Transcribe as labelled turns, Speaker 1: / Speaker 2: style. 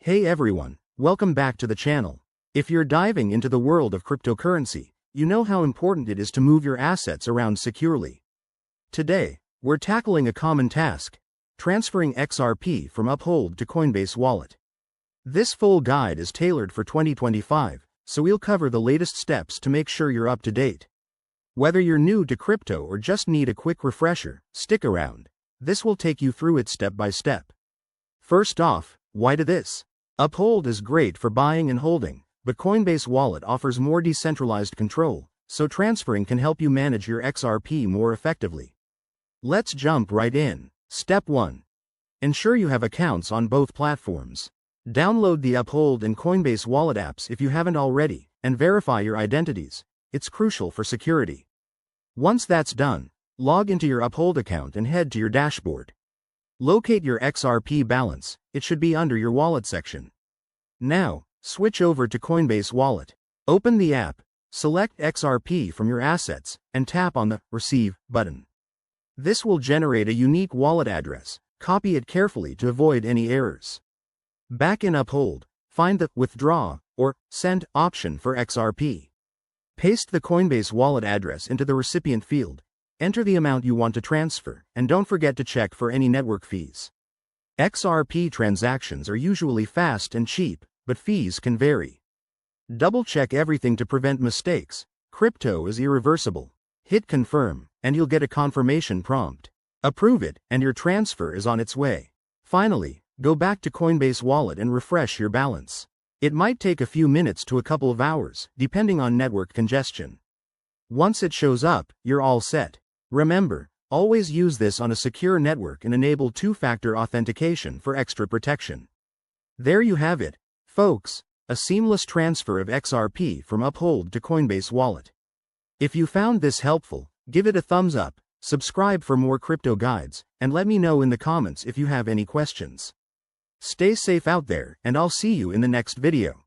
Speaker 1: Hey everyone, welcome back to the channel. If you're diving into the world of cryptocurrency, you know how important it is to move your assets around securely. Today, we're tackling a common task: transferring XRP from Uphold to Coinbase Wallet. This full guide is tailored for 2025, so we'll cover the latest steps to make sure you're up to date. Whether you're new to crypto or just need a quick refresher, stick around. This will take you through it step by step. First off, why do this? Uphold is great for buying and holding, but Coinbase Wallet offers more decentralized control, so transferring can help you manage your XRP more effectively. Let's jump right in. Step 1. Ensure you have accounts on both platforms. Download the Uphold and Coinbase Wallet apps if you haven't already, and verify your identities. It's crucial for security. Once that's done, log into your Uphold account and head to your dashboard. Locate your XRP balance. It should be under your wallet section. Now, switch over to Coinbase Wallet. Open the app, select XRP from your assets, and tap on the Receive button. This will generate a unique wallet address. Copy it carefully to avoid any errors. Back in Uphold, find the Withdraw or Send option for XRP. Paste the Coinbase Wallet address into the recipient field. Enter the amount you want to transfer, and don't forget to check for any network fees. XRP transactions are usually fast and cheap, but fees can vary. Double-check everything to prevent mistakes. Crypto is irreversible. Hit Confirm, and you'll get a confirmation prompt. Approve it, and your transfer is on its way. Finally, go back to Coinbase Wallet and refresh your balance. It might take a few minutes to a couple of hours, depending on network congestion. Once it shows up, you're all set. Remember, always use this on a secure network and enable two-factor authentication for extra protection. There you have it, folks, a seamless transfer of XRP from Uphold to Coinbase Wallet. If you found this helpful, give it a thumbs up, subscribe for more crypto guides, and let me know in the comments if you have any questions. Stay safe out there, and I'll see you in the next video.